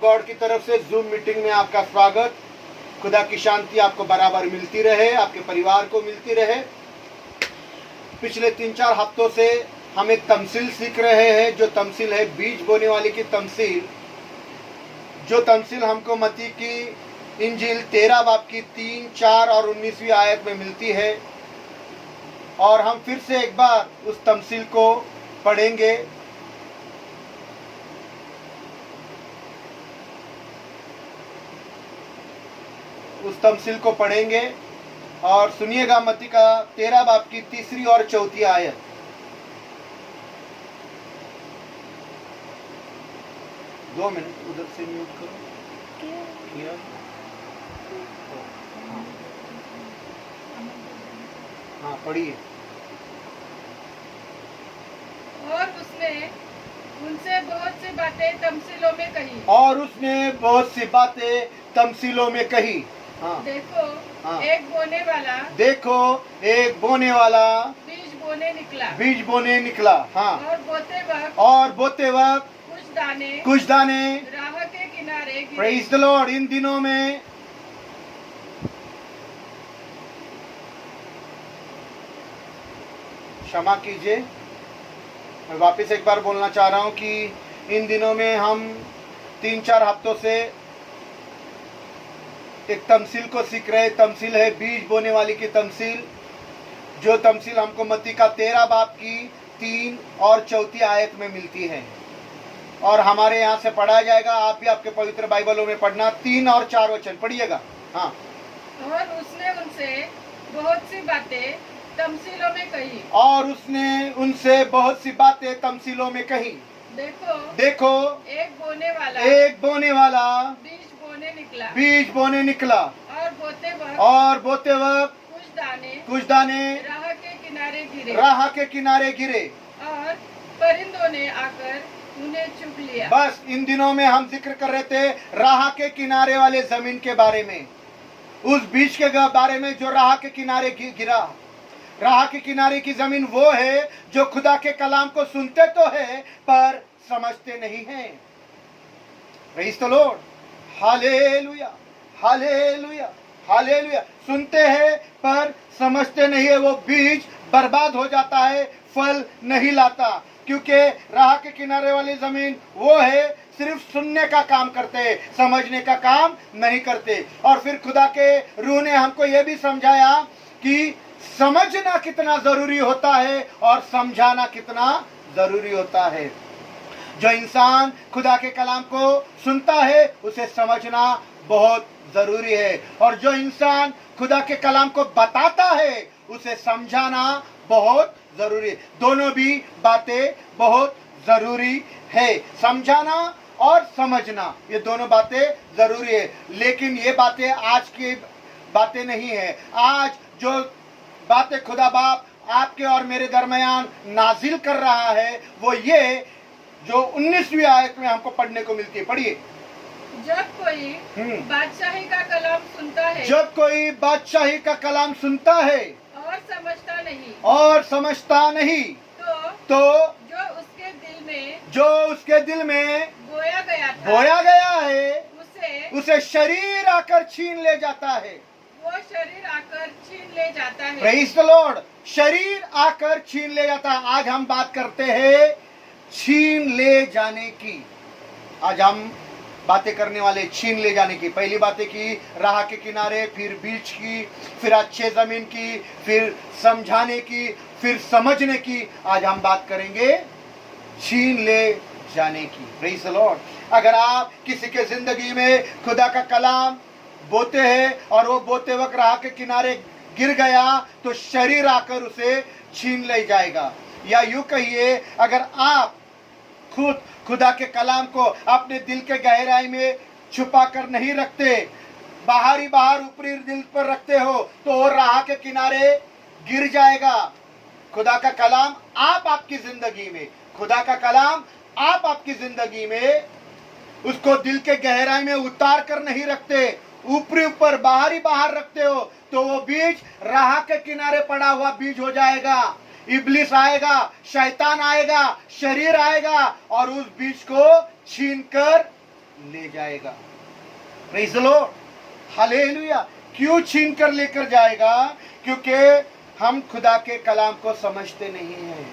God की तरफ से जूम मीटिंग में आपका स्वागत। खुदा की शांति आपको बराबर मिलती रहे, आपके परिवार को मिलती रहे। पिछले 3-4 हफ्तों से हम एक तमसील सीख रहे हैं, जो तमसील है बीज बोने वाले की तमसील। जो तमसील हमको मत्ती की इंजील 13 बाब की 3, 4 और 19वीं आयत में मिलती है। और हम फिर से एक बार उस तमसील को पढ़ेंगे। उस तमसील को पढ़ेंगे और सुनिएगा मत्ती का 13 बाब की 3 और 4 आयत। दो मिनट उधर से म्यूट करो। हाँ पढ़िए। और उसने उनसे बहुत सी बातें तमसीलों में कही। और उसने बहुत सी बातें तमसीलों में कही। हाँ। देखो, हाँ। एक बोने वाला बीज बोने निकला। हाँ। और बोते वक्त कुछ दाने राह के किनारे गिरे। Praise the Lord. इन दिनों में क्षमा कीजिए, मैं वापस एक बार बोलना चाह रहा हूं कि इन दिनों में हम 3-4 हफ्तों से एक तमसील को सीख रहे। तमसील है बीज बोने वाली की तमसील। जो तमसील हमको मत्ती का 13 बाब की 3 और 4 आयत में मिलती है और हमारे यहाँ से पढ़ा जाएगा। आप भी आपके पवित्र बाइबलों में पढ़ना। 3 और 4 वचन पढ़िएगा। हाँ। और उसने उनसे बहुत सी बातें तमसीलों में कही। और उसने उनसे बहुत सी बातें तमसीलों में कही। देखो, एक बोने वाला बीज बोने निकला। और बोते वक्त कुछ दाने राह के किनारे गिरे। और परिंदों ने आकर उन्हें चुग लिया। बस इन दिनों में हम जिक्र कर रहे थे राह के किनारे वाले जमीन के बारे में, उस बीज के बारे में जो राह के किनारे गिरा। राह के किनारे की जमीन वो है जो खुदा के कलाम को सुनते तो है पर समझते नहीं है। Praise the Lord. Hallelujah, hallelujah, hallelujah. सुनते हैं पर समझते नहीं है। वो बीज बर्बाद हो जाता है, फल नहीं लाता। क्योंकि राह के किनारे वाली जमीन वो है सिर्फ सुनने का काम करते, समझने का काम नहीं करते। और फिर खुदा के रूह ने हमको ये भी समझाया कि समझना कितना जरूरी होता है और समझाना कितना जरूरी होता है। जो इंसान खुदा के कलाम को सुनता है उसे समझना बहुत जरूरी है, और जो इंसान खुदा के कलाम को बताता है उसे समझाना बहुत जरूरी है। दोनों भी बातें बहुत जरूरी है। समझाना और समझना, ये दोनों बातें जरूरी है। लेकिन ये बातें आज की बातें नहीं है। आज जो बातें खुदा बाप आपके और मेरे दरमियान नाजिल कर रहा है वो ये जो 19वीं आयत में हमको पढ़ने को मिलती है। पढ़िए। जब कोई बादशाही का कलाम सुनता है और समझता नहीं तो जो उसके दिल में बोया गया है उसे शरीर आकर छीन ले जाता है। Praise the Lord. शरीर आकर छीन ले जाता है। आज हम बात करते हैं छीन ले जाने की। आज हम बातें करने वाले छीन ले जाने की। पहली बातें की राह के किनारे, फिर बीज की, फिर अच्छे जमीन की, फिर समझाने की, फिर समझने की। आज हम बात करेंगे छीन ले जाने की। Praise the Lord. अगर आप किसी के जिंदगी में खुदा का कलाम बोते हैं और वो बोते वक्त राह के किनारे गिर गया तो शरीर आकर उसे छीन ले जाएगा। या यूं कहिए, अगर आप खुद खुदा के कलाम को अपने दिल के गहराई में छुपा कर नहीं रखते, बाहर ऊपरी दिल पर रखते हो तो वो राह के किनारे गिर जाएगा। खुदा का कलाम आपकी जिंदगी में, खुदा का कलाम आपकी जिंदगी में उसको दिल के गहराई में उतार कर नहीं रखते, ऊपर बाहर रखते हो तो वो बीज राह के किनारे पड़ा हुआ बीज हो जाएगा। इब्लिस आएगा, शैतान आएगा, शरीर आएगा और उस बीज को छीन कर ले जाएगा। Praise the Lord, hallelujah. क्यों छीन कर लेकर जाएगा? क्योंकि हम खुदा के कलाम को समझते नहीं हैं।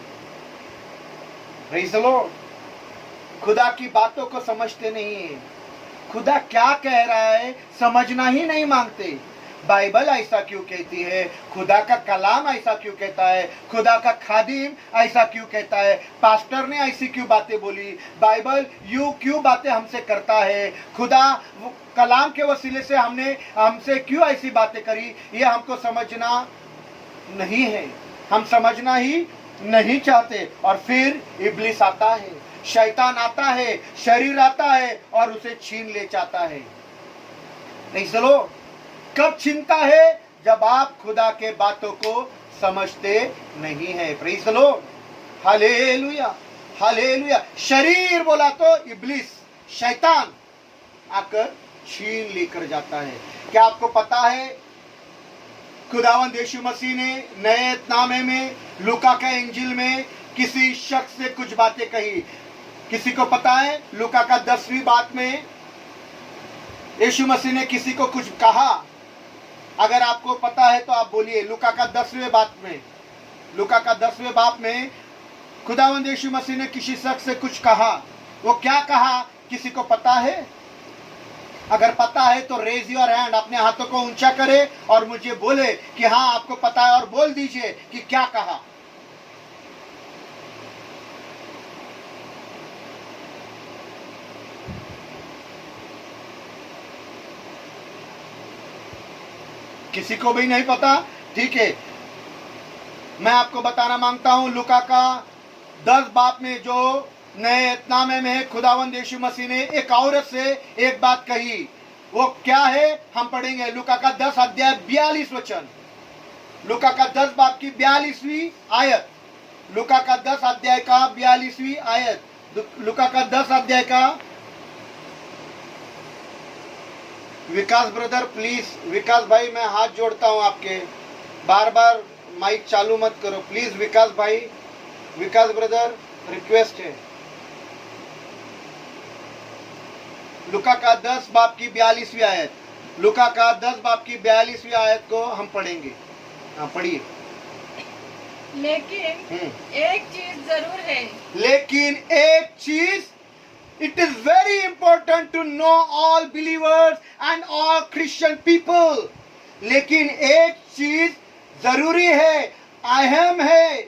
प्रेज़ द लॉर्ड, खुदा की बातों को समझते नहीं है। खुदा क्या कह रहा है समझना ही नहीं मांगते। बाइबल ऐसा क्यों कहती है? खुदा का कलाम ऐसा क्यों कहता है? खुदा का खादिम ऐसा क्यों कहता है? पास्टर ने ऐसी क्यों बातें बोली? बाइबल यूं क्यों बातें हमसे करता है? खुदा कलाम के वसीले से हमसे क्यों ऐसी बातें करी? ये हमको समझना नहीं है। हम समझना ही नहीं चाहते। और फिर इब्लिस आता है, शैतान आता है, शरीर आता है और उसे छीन ले जाता है। नहीं चलो, कब छीनता है? जब आप खुदा के बातों को समझते नहीं है। Praise the Lord, hallelujah, hallelujah. शरीर बोला तो इब्लिस, शैतान आकर छीन लेकर जाता है। क्या आपको पता है खुदावंद यीशु मसीह ने नए नामे में लूका का इंजिल में किसी शख्स से कुछ बातें कही? किसी को पता है? लूका का 10वीं बात में यीशु मसीह ने किसी को कुछ कहा? अगर आपको पता है तो आप बोलिए। लूका का 10वें बात में, लूका का 10वें बाप में खुदावंद यीशु मसीह ने किसी शख्स से कुछ कहा। वो क्या कहा? किसी को पता है? अगर पता है तो रेज योर हैंड, अपने हाथों को ऊंचा करे और मुझे बोले कि हाँ आपको पता है, और बोल दीजिए कि क्या कहा। किसी को भी नहीं पता? ठीक है, मैं आपको बताना मांगता हूं। लूका का 10 बाप में जो नए नामे में खुदावंद यीशु मसीह ने एक औरत से एक बात कही, वो क्या है हम पढ़ेंगे। लूका का 10 अध्याय 42 वचन, लूका का 10 बाप की 42वीं आयत, लूका का 10 अध्याय का 42वीं आयत, लूका का 10 अध्याय का। विकास ब्रदर प्लीज, विकास भाई मैं हाथ जोड़ता हूं आपके, बार बार माइक चालू मत करो प्लीज। विकास भाई, विकास ब्रदर रिक्वेस्ट है। लूका का 10 बाप की 42वीं आयत, लूका का 10 बाप की 42वीं आयत को हम पढ़ेंगे। हाँ पढ़िए। लेकिन एक चीज जरूर है, लेकिन एक चीज, it is very important to know all believers and all Christian people. लेकिन एक चीज जरूरी है, अहम है।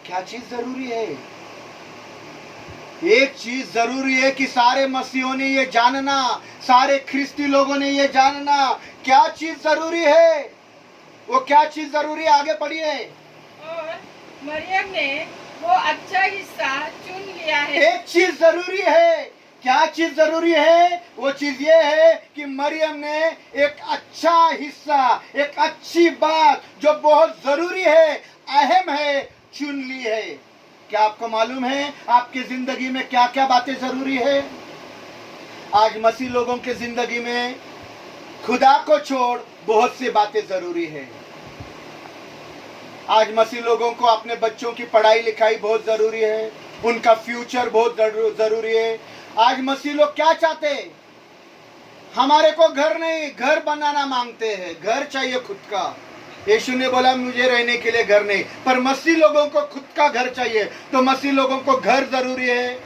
क्या चीज जरूरी है? एक चीज जरूरी है कि सारे मसीहों ने ये जानना, सारे ख्रिस्ती लोगों ने ये जानना। क्या चीज जरूरी है? वो क्या चीज जरूरी है? आगे पढ़िए। और मरियम ने वो अच्छा हिस्सा चुन लिया है। एक चीज जरूरी है। क्या चीज जरूरी है? वो चीज ये है कि मरियम ने एक अच्छा हिस्सा, एक अच्छी बात जो बहुत जरूरी है, अहम है, चुन ली है। क्या आपको मालूम है आपकी जिंदगी में क्या क्या बातें जरूरी है? आज मसीह लोगों के जिंदगी में खुदा को छोड़ बहुत सी बातें जरूरी है। आज मसीह लोगों को अपने बच्चों की पढ़ाई लिखाई बहुत जरूरी है, उनका फ्यूचर बहुत जरूरी है। आज मसीह लोग क्या चाहते हैं? हमारे को घर नहीं, घर बनाना मांगते हैं। घर चाहिए खुद का। यीशु ने बोला मुझे रहने के लिए घर नहीं, पर मसीह लोगों को खुद का घर चाहिए। तो मसीह लोगों को घर जरूरी है,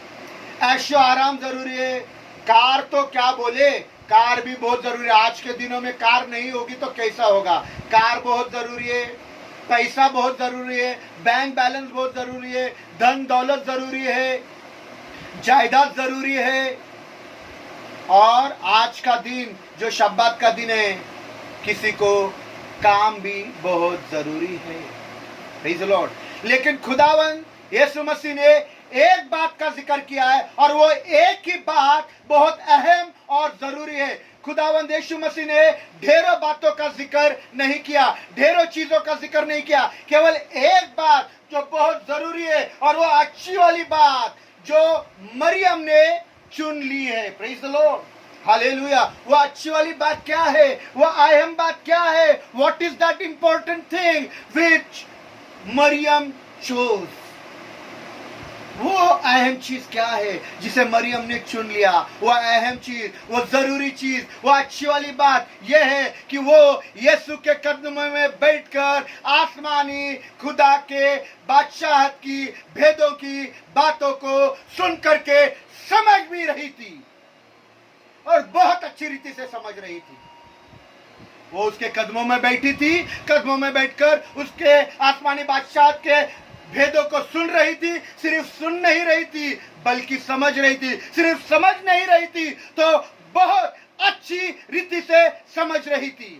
ऐशो आराम जरूरी है। कार तो क्या बोले, कार भी बहुत जरूरी है। आज के दिनों में कार नहीं होगी तो कैसा होगा? कार बहुत जरूरी है, पैसा बहुत जरूरी है, बैंक बैलेंस बहुत जरूरी है, धन दौलत जरूरी है, जायदाद जरूरी है। और आज का दिन जो शब्बात का दिन है, किसी को काम भी बहुत जरूरी है। Praise the Lord. लेकिन खुदावन यीशु मसीह ने एक बात का जिक्र किया है, और वो एक ही बात बहुत अहम और जरूरी है। खुदावंद यीशु मसीह ने ढेरों बातों का जिक्र नहीं किया, ढेरों चीजों का जिक्र नहीं किया, केवल एक बात जो बहुत जरूरी है, और वो अच्छी वाली बात जो मरियम ने चुन ली है। Praise the Lord, hallelujah. वो अच्छी वाली बात क्या है? वो अहम बात क्या है? What is that important thing which Mariam chose? वो अहम चीज क्या है जिसे मरियम ने चुन लिया? वो अहम चीज, वो जरूरी चीज, वो अच्छी वाली बात यह है कि वो यीशु के कदमों में बैठकर आसमानी खुदा के बादशाहत की, भेदों की बातों को सुन करके समझ भी रही थी और बहुत अच्छी रीति से समझ रही थी। वो उसके कदमों में बैठी थी, कदमों में बैठकर उसके आसमानी बादशाह के भेदों को सुन रही थी। सिर्फ सुन नहीं रही थी बल्कि समझ रही थी। सिर्फ समझ नहीं रही थी तो बहुत अच्छी रीति से समझ रही थी।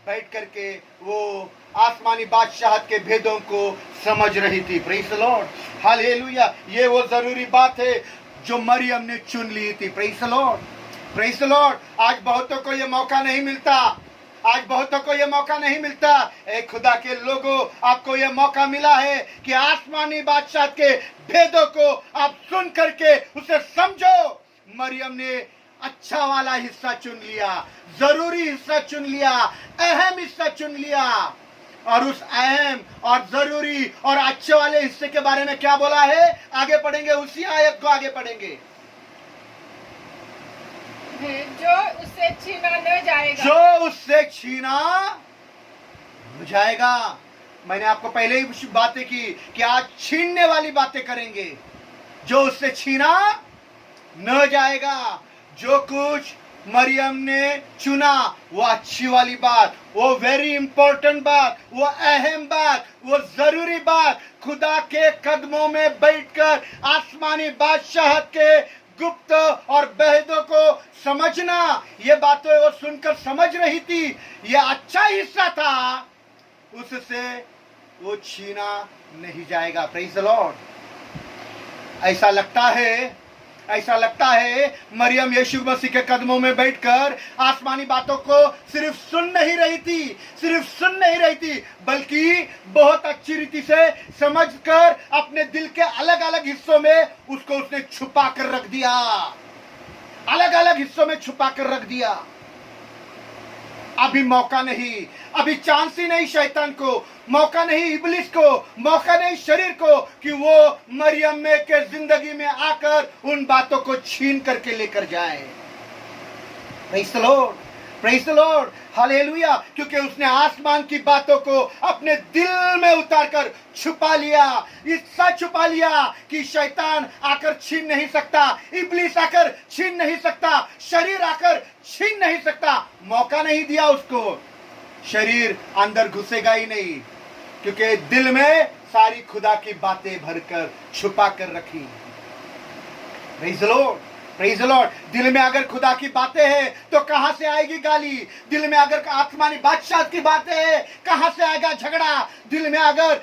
बैठ करके वो आसमानी बादशाह के भेदों को समझ रही थी। Praise the Lord, hallelujah. ये वो जरूरी बात है जो मरियम ने चुन ली थी। Praise the Lord, praise the Lord. आज बहुतों को ये मौका नहीं मिलता, आज बहुतों को ये मौका नहीं मिलता। ए खुदा के लोगों, आपको ये मौका मिला है कि आसमानी बादशाह के भेदों को आप सुन करके उसे समझो। मरियम ने अच्छा वाला हिस्सा चुन लिया, जरूरी हिस्सा चुन लिया, अहम हिस्सा चुन लिया। और उस अहम और जरूरी और अच्छे वाले हिस्से के बारे में क्या बोला है? आगे पढ़ेंगे, उसी आयत को आगे पढ़ेंगे। जो उससे छीना न जाएगा, जो उससे छीना न जाएगा। मैंने आपको पहले ही बातें की कि आज छीनने वाली बातें करेंगे। जो उससे छीना न जाएगा। जो कुछ मरियम ने चुना वो अच्छी वाली बात, वो वेरी इंपॉर्टेंट बात, वो अहम बात, वो जरूरी बात, खुदा के कदमों में बैठकर आसमानी बादशाह के गुप्त और भेदों को समझना, ये बातें वो सुनकर समझ रही थी। ये अच्छा हिस्सा था, उससे वो छीना नहीं जाएगा। Praise the Lord. ऐसा लगता है मरियम यीशु मसीह के कदमों में बैठकर आसमानी बातों को सिर्फ सुन नहीं रही थी बल्कि बहुत अच्छी रीति से समझकर अपने दिल के अलग अलग हिस्सों में उसको उसने छुपा कर रख दिया। अलग अलग हिस्सों में छुपा कर रख दिया। अभी मौका नहीं, अभी चांस ही नहीं शैतान को, मौका नहीं इब्लिस को, मौका नहीं शरीर को कि वो मरियम में के जिंदगी में आकर उन बातों को छीन करके लेकर जाए। Praise the Lord, praise the Lord, hallelujah. क्योंकि उसने आसमान की बातों को अपने दिल में उतारकर छुपा लिया। इतना छुपा लिया कि शैतान आकर छीन नहीं सकता, इब्लिस आकर छीन नहीं सकता, शरीर आकर छीन नहीं सकता। मौका नहीं दिया उसको। शरीर अंदर घुसेगा ही नहीं क्योंकि दिल में सारी खुदा की बातें भरकर छुपा कर रखी। Praise the Lord, praise the Lord. दिल में अगर खुदा की बातें हैं तो कहां से आएगी गाली? दिल में अगर आसमानी बादशाह की बातें हैं कहां से आएगा झगड़ा? दिल में अगर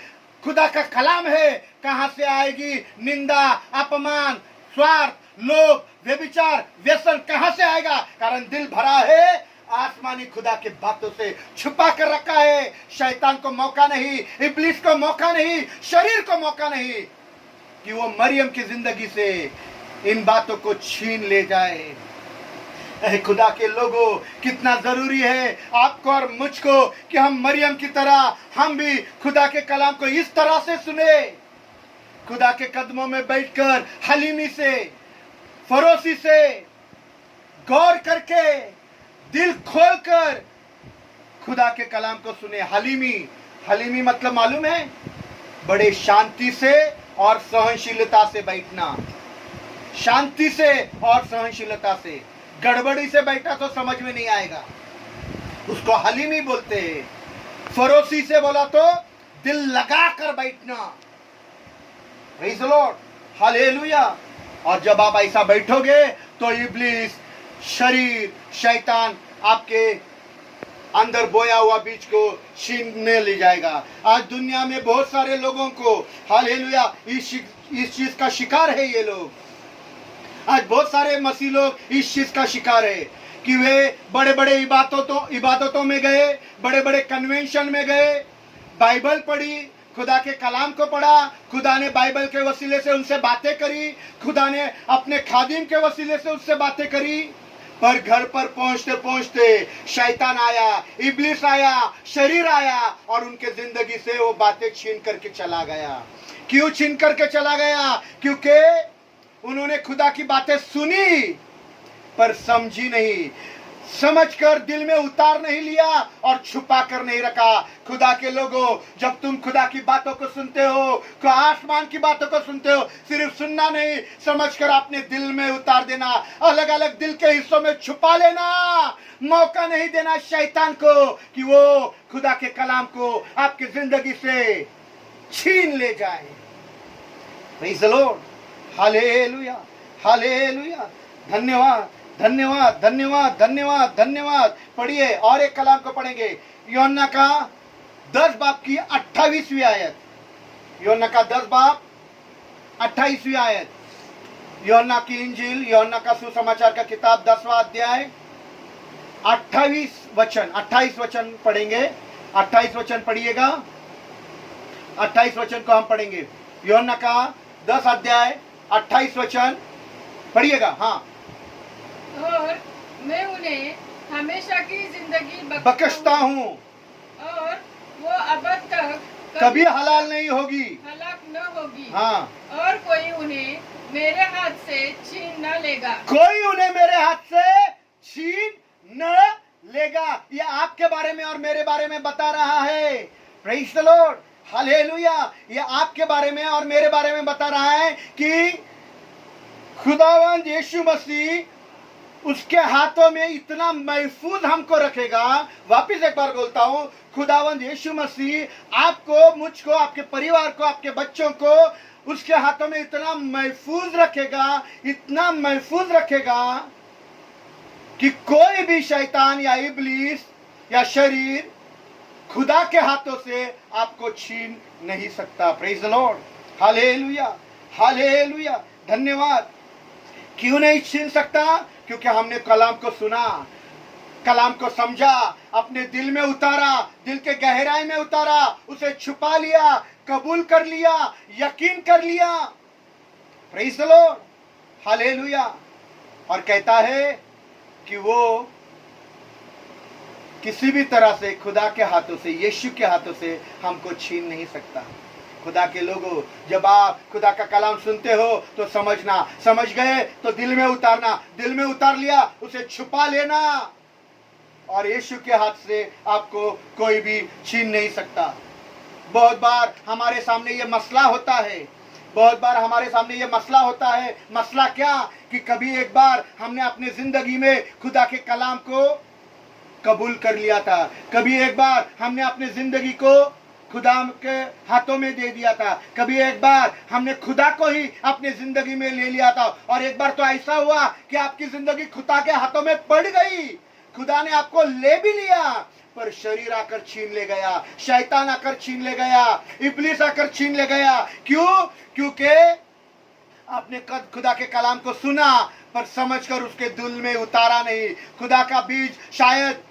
खुदा का कलाम है कहां से आएगी निंदा, अपमान, स्वार्थ, लोभ, व्यभिचार, व्यसन? कहां से आएगा? कारण दिल भरा है आसमानी खुदा के बातों से, छुपा कर रखा है। शैतान को मौका नहीं, इब्लिस को मौका नहीं, शरीर को मौका नहीं कि वो मरियम की जिंदगी से इन बातों को छीन ले जाए। खुदा के लोगों, कितना जरूरी है आपको और मुझको कि हम मरियम की तरह हम भी खुदा के कलाम को इस तरह से सुने। खुदा के कदमों में बैठकर हलीमी से, फरोसी से गौर करके, दिल खोलकर खुदा के कलाम को सुने। हलीमी मतलब मालूम है? बड़े शांति से और सहनशीलता से बैठना। शांति से और सहनशीलता से। गड़बड़ी से बैठा तो समझ में नहीं आएगा, उसको हलीमी बोलते हैं। फरोसी से बोला तो दिल लगा कर बैठना। Praise the Lord, hallelujah. और जब आप ऐसा बैठोगे तो इब्लिस, शरीर, शैतान आपके अंदर बोया हुआ बीज को छीनने ले जाएगा। आज दुनिया में बहुत सारे लोगों को, हालेलुया, इस चीज का शिकार है ये लोग। आज बहुत सारे मसीह लोग इस चीज का शिकार है कि वे बड़े बड़े इबादतों में गए, बड़े बड़े कन्वेंशन में गए, बाइबल पढ़ी, खुदा के कलाम को पढ़ा, खुदा ने बाइबल के वसीले से उनसे बातें करी, खुदा ने अपने खादिम के वसीले से उससे बातें करी, पर घर पर पहुंचते पहुंचते शैतान आया, इब्लिस आया, शरीर आया और उनके जिंदगी से वो बातें छीन करके चला गया। क्यों छीन करके चला गया? क्योंकि उन्होंने खुदा की बातें सुनी पर समझी नहीं, समझकर दिल में उतार नहीं लिया और छुपा कर नहीं रखा। खुदा के लोगों, जब तुम खुदा की बातों को सुनते हो, तो आसमान की बातों को सुनते हो, सिर्फ सुनना नहीं, समझकर अपने दिल में उतार देना, अलग अलग दिल के हिस्सों में छुपा लेना। मौका नहीं देना शैतान को कि वो खुदा के कलाम को आपकी जिंदगी से छीन ले जाए। Praise the Lord, hallelujah, hallelujah. धन्यवाद, धन्यवाद, धन्यवाद, धन्यवाद, धन्यवाद। पढ़िए और एक कलाम को पढ़ेंगे, यूहन्ना का 10 बाब की 28वीं आयत। यूहन्ना का 10 बाब 28वीं आयत। यूहन्ना की इंजील, यूहन्ना का सुसमाचार का किताब 10वां अध्याय 28 वचन पढ़ेंगे। 28 वचन पढ़िएगा। 28 वचन को हम पढ़ेंगे। यूहन्ना का 10 अध्याय 28 वचन पढ़िएगा। हाँ। और मैं उन्हें हमेशा की जिंदगी बख्शता हूँ और वो अब तक कभी हलाल नहीं होगी, हलाक न होगी। हाँ। और कोई उन्हें मेरे हाथ से छीन न लेगा। कोई उन्हें मेरे हाथ से छीन न लेगा। ये आपके बारे में और मेरे बारे में बता रहा है। Praise the Lord, hallelujah. ये आपके बारे में और मेरे बारे में बता रहा है कि खुदावंद यीशु मसीह उसके हाथों में इतना महफूज हमको रखेगा। वापिस एक बार बोलता हूं, खुदावंद यीशु मसीह आपको, मुझको, आपके परिवार को, आपके बच्चों को उसके हाथों में इतना महफूज रखेगा, इतना महफूज रखेगा कि कोई भी शैतान या इब्लीस या शरीर खुदा के हाथों से आपको छीन नहीं सकता। Praise the Lord, hallelujah, hallelujah. धन्यवाद। क्यों नहीं छीन सकता? क्योंकि हमने कलाम को सुना, कलाम को समझा, अपने दिल में उतारा, दिल के गहराई में उतारा, उसे छुपा लिया, कबूल कर लिया, यकीन कर लिया। Praise the Lord, hallelujah. और कहता है कि वो किसी भी तरह से खुदा के हाथों से, यीशु के हाथों से हमको छीन नहीं सकता। खुदा के लोगों, जब आप खुदा का कलाम सुनते हो तो समझना, समझ गए तो दिल में उतारना, दिल में उतार लिया, उसे छुपा लेना और यीशु के हाथ से आपको कोई भी छीन नहीं सकता। बहुत बार हमारे सामने ये मसला होता है, बहुत बार हमारे सामने ये मसला होता है। मसला क्या? कि कभी एक बार हमने अपनी जिंदगी में खुदा के कलाम को कबूल कर लिया था, कभी एक बार हमने अपनी जिंदगी को खुदा के हाथों में दे दिया था, कभी एक बार हमने खुदा को ही अपनी जिंदगी में ले लिया था, और एक बार तो ऐसा हुआ कि आपकी जिंदगी खुदा के हाथों में पड़ गई, खुदा ने आपको ले भी लिया, पर शरीर आकर छीन ले गया, शैतान आकर छीन ले गया, इब्लिस आकर छीन ले गया। क्यों? क्योंकि आपने खुदा के कलाम को सुना पर समझकर उसके दिल में उतारा नहीं। खुदा का बीज शायद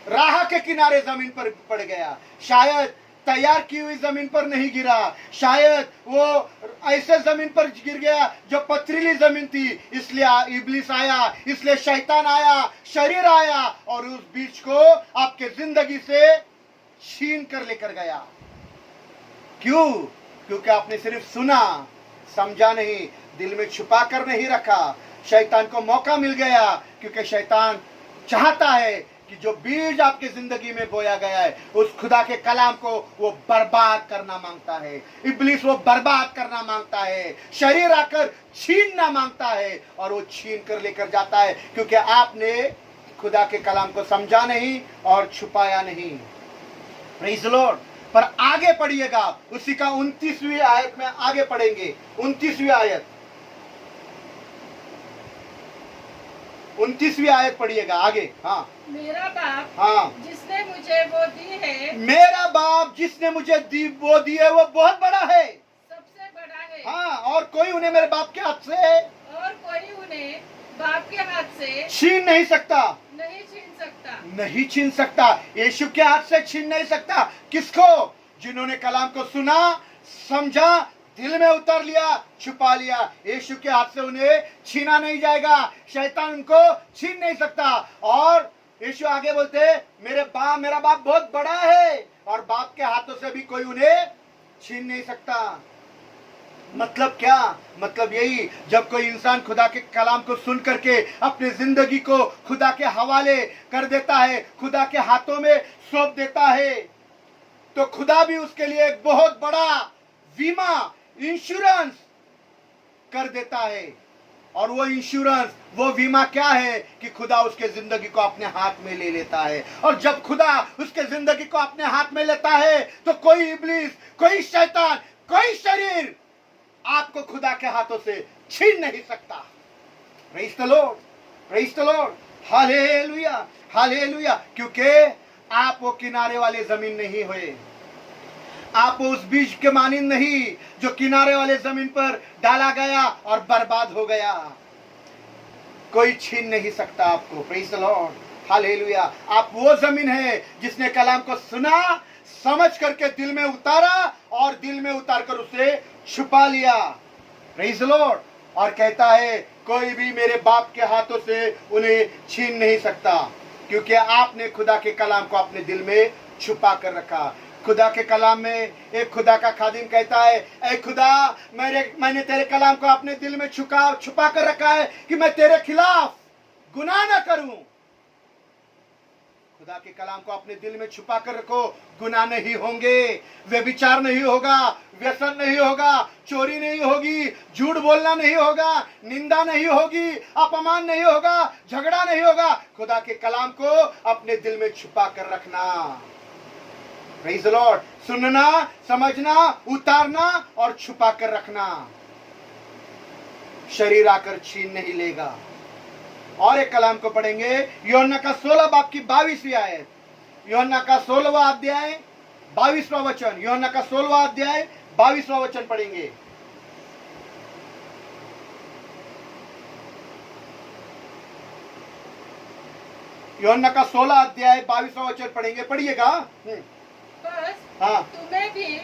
राह के किनारे जमीन पर पड़ गया, शायद तैयार की हुई जमीन पर नहीं गिरा, शायद वो ऐसे जमीन पर गिर गया जो पथरीली जमीन थी। इसलिए इब्लिस आया, इसलिए शैतान आया, शरीर आया और उस बीज को आपके जिंदगी से छीन कर लेकर गया। क्यों? क्योंकि आपने सिर्फ सुना, समझा नहीं, दिल में छुपा कर नहीं रखा। शैतान को मौका मिल गया, क्योंकि शैतान चाहता है कि जो बीज आपकी जिंदगी में बोया गया है, उस खुदा के कलाम को वो बर्बाद करना मांगता है। इब्लिस वो बर्बाद करना मांगता है, शरीर आकर छीनना मांगता है, और वो छीन कर लेकर जाता है, क्योंकि आपने खुदा के कलाम को समझा नहीं और छुपाया नहीं। Praise the Lord. पर आगे पढ़िएगा, उसी का 29वीं आयत में आगे पढ़ेंगे। 29वीं आयत, 29वीं आयत पढ़िएगा आगे। हाँ। मेरा बाप, हाँ, जिसने मुझे वो दी है, मेरा बाप जिसने मुझे वो दी है, वो बहुत बड़ा है, सबसे बड़ा है। हाँ, और कोई उन्हें मेरे बाप के हाथ से, और कोई उन्हें बाप के हाथ से छीन नहीं सकता, नहीं छीन सकता, नहीं छीन सकता। यीशु के हाथ से छीन नहीं सकता। किसको? जिन्होंने कलाम को सुना, समझा, दिल में उतर लिया, छुपा लिया। यीशु के हाथ से उन्हें छीना नहीं जाएगा, शैतान उनको छीन नहीं सकता। और यीशु आगे बोलते, मेरा बाप बहुत बड़ा है और बाप के हाथों से भी कोई उन्हें छीन नहीं सकता। मतलब क्या? मतलब यही, जब कोई इंसान खुदा के कलाम को सुन करके अपनी जिंदगी को खुदा के हवाले कर देता है, खुदा के हाथों में सौंप देता है, तो खुदा भी उसके लिए एक बहुत बड़ा बीमा, इंश्योरेंस कर देता है। और वो इंश्योरेंस, वो बीमा क्या है कि खुदा उसके जिंदगी को अपने हाथ में ले लेता है। और जब खुदा उसके जिंदगी को अपने हाथ में लेता है तो कोई इब्लीस, कोई शैतान, कोई शरीर आपको खुदा के हाथों से छीन नहीं सकता। Praise the Lord, praise the Lord, hallelujah, hallelujah. क्योंकि आप वो किनारे वाले जमीन नहीं हुए, आप उस बीज के मानिंद नहीं जो किनारे वाले जमीन पर डाला गया और बर्बाद हो गया। कोई छीन नहीं सकता आपको। Praise the Lord, hallelujah. आप वो जमीन है जिसने कलाम को सुना, समझ करके दिल में उतारा और दिल में उतार कर उसे छुपा लिया। Praise the Lord. और कहता है, कोई भी मेरे बाप के हाथों से उन्हें छीन नहीं सकता, क्योंकि आपने खुदा के कलाम को अपने दिल में छुपा कर रखा। खुदा के कलाम में एक खुदा का खादिम कहता है, ऐ खुदा, मैंने तेरे कलाम को अपने दिल में छुपा कर रखा है कि मैं तेरे खिलाफ गुनाह ना करूं। खुदा के कलाम को अपने दिल में छुपा कर रखो, गुनाह नहीं होंगे, व्यभिचार नहीं होगा, व्यसन नहीं होगा, चोरी नहीं होगी, झूठ बोलना नहीं होगा, निंदा नहीं होगी, अपमान नहीं होगा, झगड़ा नहीं होगा। खुदा के कलाम को अपने दिल में छुपा कर रखना। Praise the Lord. सुनना, समझना, उतारना और छुपा कर रखना। शरीर आकर छीन नहीं लेगा। और एक कलाम को पढ़ेंगे, यूहन्ना का 16 बाब की 22वीं आयत। यूहन्ना का 16वां अध्याय 22वां वचन। यूहन्ना का 16वां अध्याय 22वां वचन पढ़ेंगे। यूहन्ना का 16 अध्याय 22वां वचन पढ़ेंगे। पढ़िएगा। बस हाँ, तुम्हें भी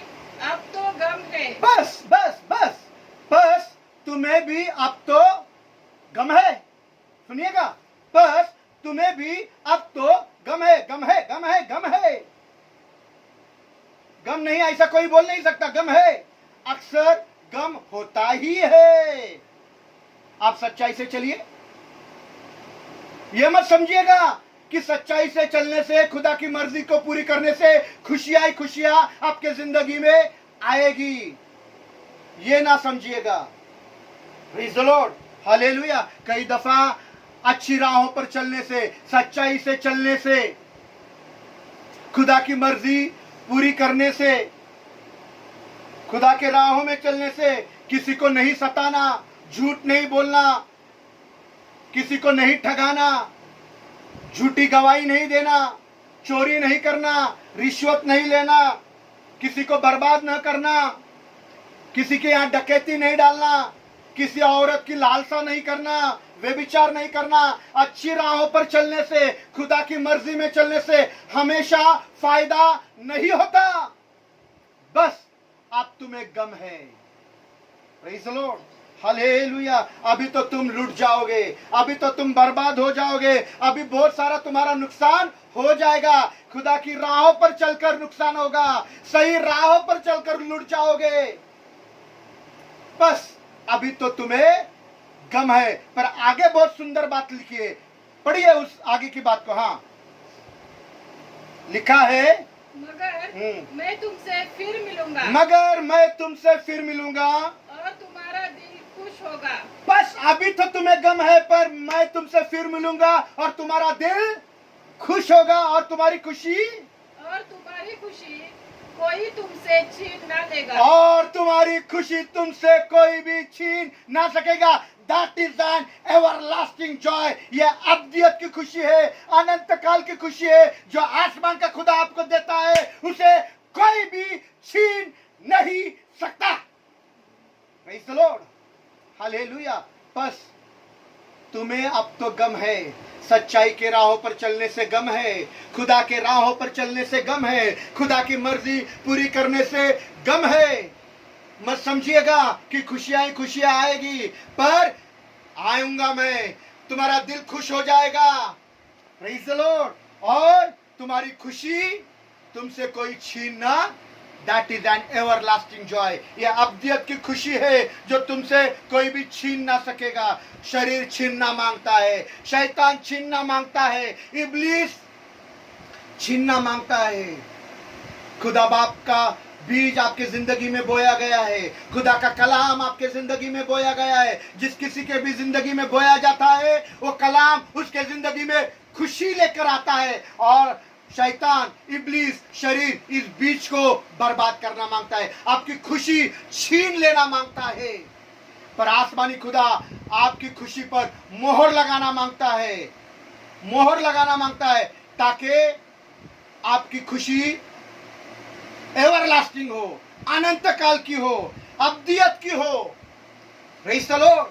अब तो गम है। बस बस बस बस तुम्हें भी अब तो गम है। सुनिएगा, बस तुम्हें भी अब तो गम है, गम है, गम है, गम है। गम नहीं ऐसा कोई बोल नहीं सकता, गम है। अक्सर गम होता ही है। आप सच्चाई से चलिए। यह मत समझिएगा कि सच्चाई से चलने से, खुदा की मर्जी को पूरी करने से खुशियां ही खुशियां आपके जिंदगी में आएगी। ये ना समझिएगा। Praise the Lord, hallelujah. कई दफा अच्छी राहों पर चलने से, सच्चाई से चलने से, खुदा की मर्जी पूरी करने से, खुदा के राहों में चलने से किसी को नहीं सताना, झूठ नहीं बोलना, किसी को नहीं ठगाना, झूठी गवाही नहीं देना, चोरी नहीं करना, रिश्वत नहीं लेना, किसी को बर्बाद न करना, किसी के यहाँ डकैती नहीं डालना, किसी औरत की लालसा नहीं करना, व्यभिचार नहीं करना। अच्छी राहों पर चलने से, खुदा की मर्जी में चलने से हमेशा फायदा नहीं होता। बस अब तुम्हें गम है। Praise the Lord, hallelujah. अभी तो तुम लुट जाओगे, अभी तो तुम बर्बाद हो जाओगे, अभी बहुत सारा तुम्हारा नुकसान हो जाएगा। खुदा की राहों पर चलकर नुकसान होगा, सही राहों पर चलकर लुट जाओगे। बस अभी तो तुम्हें गम है। पर आगे बहुत सुंदर बात लिखी है, पढ़िए उस आगे की बात को। हाँ, लिखा है, मगर मैं तुमसे फिर मिलूंगा, मगर मैं तुमसे फिर मिलूंगा और तुम्हारा दिल खुश होगा। बस अभी तो तुम्हें गम है, पर मैं तुमसे फिर मिलूंगा और तुम्हारा दिल खुश होगा। और तुम्हारी खुशी कोई तुमसे छीन ना लेगा, और तुम्हारी खुशी तुमसे कोई भी छीन ना सकेगा। That is an everlasting joy। यह अब्दियत की खुशी है, अनंत काल की खुशी है, जो आसमान का खुदा आपको देता है, उसे कोई भी छीन नहीं सकता। Praise the Lord, hallelujah. बस तुम्हें अब तो गम है, सच्चाई के राहों पर चलने से गम है, खुदा के राहों पर चलने से गम है, खुदा की मर्जी पूरी करने से गम है। मत समझिएगा कि खुशियां ही खुशियां आएगी, पर आऊंगा मैं, तुम्हारा दिल खुश हो जाएगा। Praise the Lord. और तुम्हारी खुशी तुमसे कोई छीन ना, that is an everlasting Joy. यह अब्दियत की खुशी है जो तुमसे कोई भी छीन ना सकेगा। शरीर छीनना मांगता है, शैतान छीनना मांगता है, इब्लीस छीनना मांगता है। खुदा बाप का बीज आपके जिंदगी में बोया गया है, खुदा का कलाम आपके जिंदगी में बोया गया है। जिस किसी के भी जिंदगी में बोया जाता है, वो कलाम उसके जिंदगी में खुशी लेकर आता है। और शैतान, इब्लीस, शरीर इस बीज को बर्बाद करना मांगता है, आपकी खुशी छीन लेना मांगता है। पर आसमानी खुदा आपकी खुशी पर मोहर लगाना मांगता है, मोहर लगाना मांगता है, ताकि आपकी खुशी एवरलास्टिंग हो, अनंत काल की हो, अब्दियत की हो। Praise the Lord.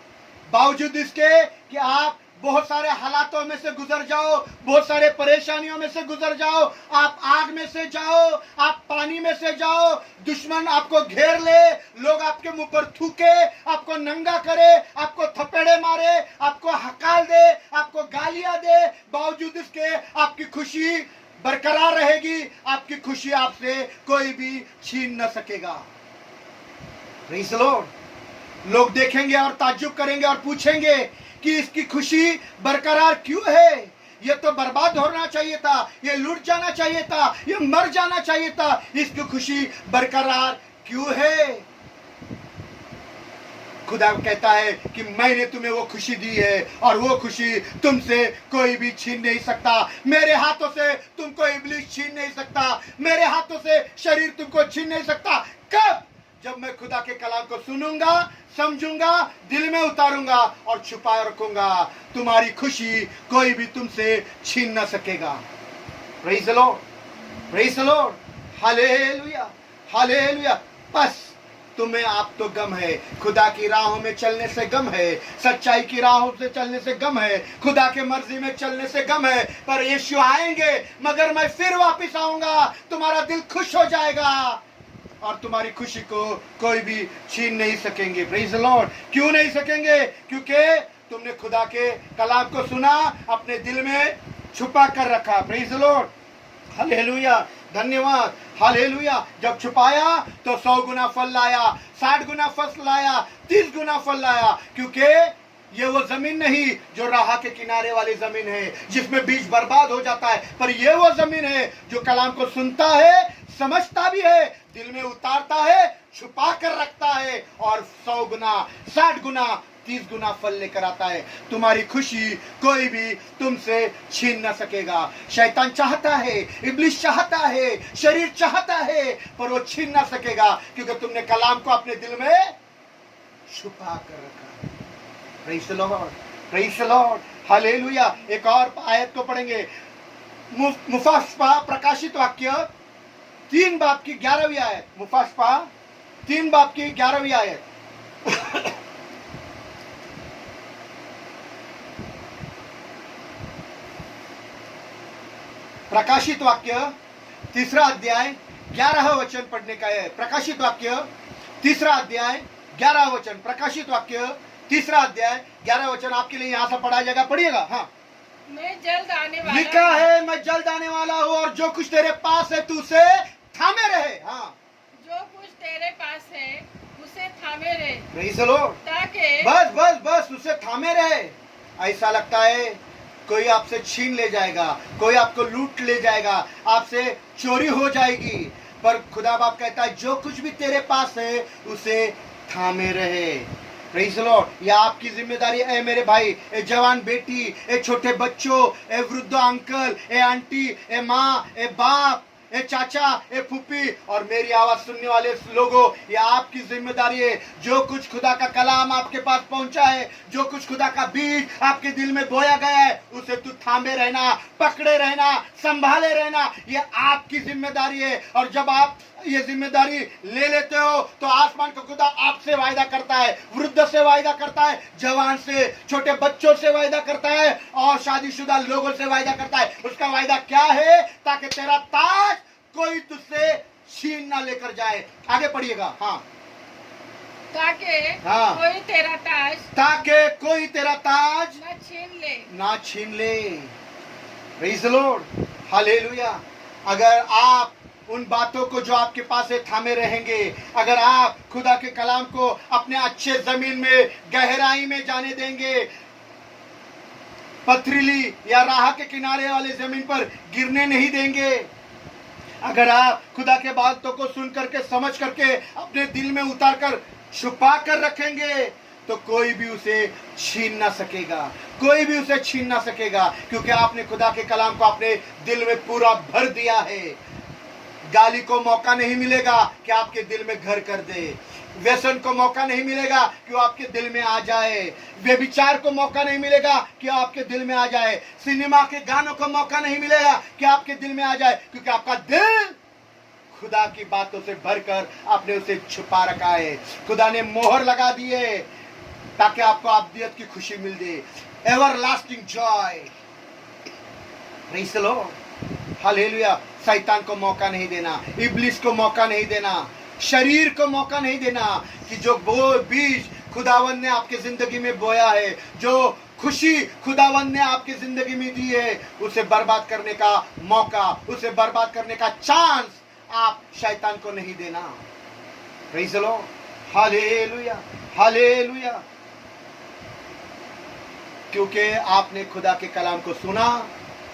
बावजूद इसके कि आप बहुत सारे हालातों में से गुजर जाओ, बहुत सारे परेशानियों में से गुजर जाओ, आप आग में से जाओ, आप पानी में से जाओ, दुश्मन आपको घेर ले, लोग आपके मुंह पर थूके, आपको नंगा करे, आपको थपेड़े मारे, आपको हकाल दे, आपको गालियां दे, बावजूद इसके आपकी खुशी बरकरार रहेगी। आपकी खुशी आपसे कोई भी छीन न सकेगा। Praise the Lord. लोग देखेंगे और ताज्जुब करेंगे और पूछेंगे कि इसकी खुशी बरकरार क्यों है? ये तो बर्बाद होना चाहिए था, ये लूट जाना चाहिए था, ये मर जाना चाहिए था, इसकी खुशी बरकरार क्यों है? खुदा कहता है कि मैंने तुम्हें वो खुशी दी है और वो खुशी तुमसे कोई भी छीन नहीं सकता। मेरे हाथों से तुमको इब्लीस छीन नहीं सकता, मेरे हाथों से शरीर तुमको छीन नहीं सकता। कब? जब मैं खुदा के कलाम को सुनूंगा, समझूंगा, दिल में उतारूंगा और छुपाए रखूंगा। तुम्हारी खुशी कोई भी तुमसे छीन ना सकेगा। Praise the Lord, praise the Lord, hallelujah, hallelujah. बस तुम्हें आप तो गम है, खुदा की राहों में चलने से गम है, सच्चाई की राहों से चलने से गम है, खुदा के मर्जी में चलने से गम है। पर यीशु आएंगे, मगर मैं फिर वापस आऊंगा, तुम्हारा दिल खुश हो जाएगा और तुम्हारी खुशी को कोई भी छीन नहीं सकेंगे। Praise the Lord. क्यों नहीं सकेंगे? क्योंकि तुमने खुदा के कलाम को सुना, अपने दिल में छुपा कर रखा। प्रेज़ द लॉर्ड, हालेलुया, धन्यवाद, हालेलुया। जब छुपाया तो 100 गुना फल लाया, 60 गुना फल लाया, 30 गुना फल लाया। क्योंकि ये वो जमीन नहीं जो राह के किनारे वाली जमीन है, जिसमें बीज बर्बाद हो जाता है, पर ये वो जमीन है जो कलाम को सुनता है, समझता भी है, दिल में उतारता है, छुपा कर रखता है और 100 गुना, 60 गुना, 30 गुना फल लेकर आता है। तुम्हारी खुशी कोई भी तुमसे छीन न सकेगा। शैतान चाहता है, इब्लीस चाहता है, शरीर चाहता है, पर वो छीन न सकेगा, क्योंकि तुमने कलाम को अपने दिल में छुपा कर रखा है। Praise the Lord, praise the Lord, hallelujah. एक और आयत को पढ़ेंगे, मुफस्सपा प्रकाशित वाक्य 3 बाब की 11वीं आयत। मुफस्सपा 3 बाब की 11वीं आयत। प्रकाशित वाक्य 3 अध्याय 11 वचन पढ़ने का है। प्रकाशित वाक्य 3 अध्याय 11 वचन। प्रकाशित वाक्य 3 अध्याय 11 वचन आपके लिए यहां से पढ़ा जाएगा, पढ़िएगा। हाँ, मैं जल्द आने वाला लिखा है, मैं जल्द आने वाला हूँ और जो कुछ तेरे पास है तू उसे थामे रहे। हाँ, जो कुछ तेरे पास है उसे थामे रहे, प्रेज़ द लॉर्ड। ताकि बस बस बस उसे थामे रहे। ऐसा लगता है कोई आपसे छीन ले जाएगा, कोई आपको लूट ले जाएगा, आपसे चोरी हो जाएगी, पर खुदा बाप कहता है जो कुछ भी तेरे पास है उसे थामे रहे। Praise the Lord. यह आपकी जिम्मेदारी है मेरे भाई, ए जवान बेटी, ए छोटे बच्चों, ए वृद्ध अंकल, ए आंटी, ए माँ, ए बाप, ए चाचा, ए फूफी और मेरी आवाज सुनने वाले लोगों, ये आपकी जिम्मेदारी है। जो कुछ खुदा का कलाम आपके पास पहुंचा है, जो कुछ खुदा का बीज आपके दिल में बोया गया है, उसे तू थामे रहना, पकड़े रहना, संभाले रहना, ये आपकी जिम्मेदारी है। और जब आप ये जिम्मेदारी ले लेते हो तो आसमान का खुदा आपसे वायदा करता है, वृद्ध से वायदा करता है, जवान से, छोटे बच्चों से वायदा करता है और शादीशुदा लोगों से वायदा करता है। उसका वायदा क्या है? ताकि तेरा ताज कोई तुझसे छीन ना लेकर जाए। आगे पढ़िएगा। हाँ, ताकि हाँ। कोई तेरा ताज ताकि कोई तेरा ताज न छीन ले। ना छीन ले। Praise the Lord, hallelujah. अगर आप उन बातों को जो आपके पास है थामे रहेंगे, अगर आप खुदा के कलाम को अपने अच्छे जमीन में गहराई में जाने देंगे, पथरीली या राह के किनारे वाले जमीन पर गिरने नहीं देंगे, अगर आप खुदा के बातों को सुन करके समझ करके अपने दिल में उतार कर छुपा कर रखेंगे, तो कोई भी उसे छीन ना सकेगा, कोई भी उसे छीन ना सकेगा, क्योंकि आपने खुदा के कलाम को अपने दिल में पूरा भर दिया है। गाली को मौका नहीं मिलेगा कि आपके दिल में घर कर दे, व्यसन को मौका नहीं मिलेगा कि वो आपके दिल में आ जाए, व्यभिचार को मौका नहीं मिलेगा कि आपके दिल में आ जाए, सिनेमा के गानों को मौका नहीं मिलेगा कि आपके दिल में आ जाए, क्योंकि आपका दिल खुदा की बातों से भरकर आपने उसे छुपा रखा है। खुदा ने मोहर लगा दी है ताकि आपको अब्दियत की खुशी मिल दे, everlasting joy. Praise the Lord, hallelujah. शैतान को मौका नहीं देना, इब्लिस को मौका नहीं देना, शरीर को मौका नहीं देना कि जो वो बीज खुदावन ने आपके जिंदगी में बोया है, जो खुशी खुदावन ने आपकी जिंदगी में दी है, उसे बर्बाद करने का मौका, उसे बर्बाद करने का चांस आप शैतान को नहीं देना। Praise the Lord, hallelujah, hallelujah. क्योंकि आपने खुदा के कलाम को सुना,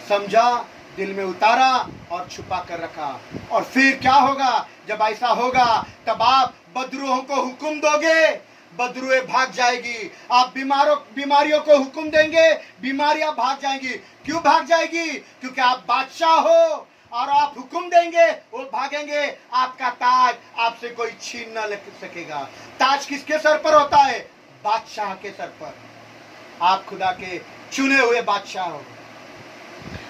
समझा, दिल में उतारा और छुपा कर रखा। और फिर क्या होगा? जब ऐसा होगा तब आप बदरूहों को हुक्म दोगे, बदरूहें भाग जाएगी। आप बीमारियों को हुक्म देंगे, बीमारियां भाग जाएंगी। क्यों भाग जाएगी? क्योंकि आप बादशाह हो और आप हुक्म देंगे, वो भागेंगे। आपका ताज आपसे कोई छीन न सकेगा। ताज किसके सर पर होता है? बादशाह के सर पर। आप खुदा के चुने हुए बादशाह हो,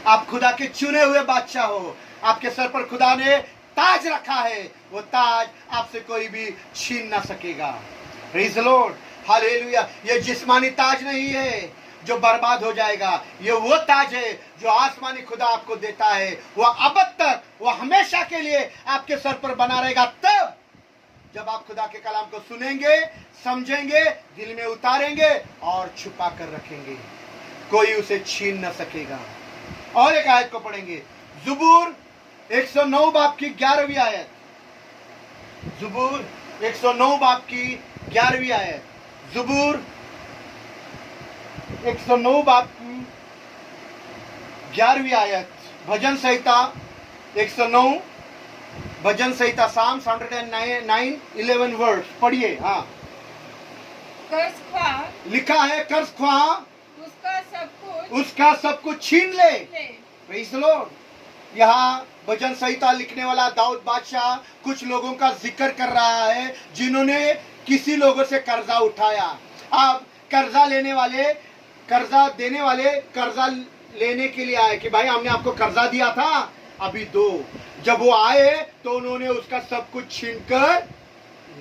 आप खुदा के चुने हुए बादशाह हो। आपके सर पर खुदा ने ताज रखा है, वो ताज आपसे कोई भी छीन ना सकेगा। Praise the Lord, hallelujah. ये जिस्मानी ताज नहीं है जो बर्बाद हो जाएगा, ये वो ताज है जो आसमानी खुदा आपको देता है। वो अब तक, वो हमेशा के लिए आपके सर पर बना रहेगा। तब जब आप खुदा के कलाम को सुनेंगे, समझेंगे, दिल में उतारेंगे और छुपा कर रखेंगे, कोई उसे छीन न सकेगा। और एक आयत को पढ़ेंगे, ज़बूर 109 बाब की 11वीं आयत। ज़बूर 109 बाब की 11वीं आयत। ज़बूर 109 बाब की 11वीं आयत। भजन संहिता 109, भजन संहिता, साम्स 109 11 वर्ड्स पढ़िए। हाँ, कर्ज ख्वा लिखा है, कर्ज ख्वा उसका सब कुछ छीन ले। Praise the Lord. यहाँ भजन संहिता लिखने वाला दाऊद बादशाह कुछ लोगों का जिक्र कर रहा है जिन्होंने किसी लोगों से कर्जा उठाया। अब कर्जा लेने वाले, कर्जा देने वाले कर्जा लेने के लिए आए कि भाई हमने आपको कर्जा दिया था, अभी दो। जब वो आए तो उन्होंने उसका सब कुछ छीन कर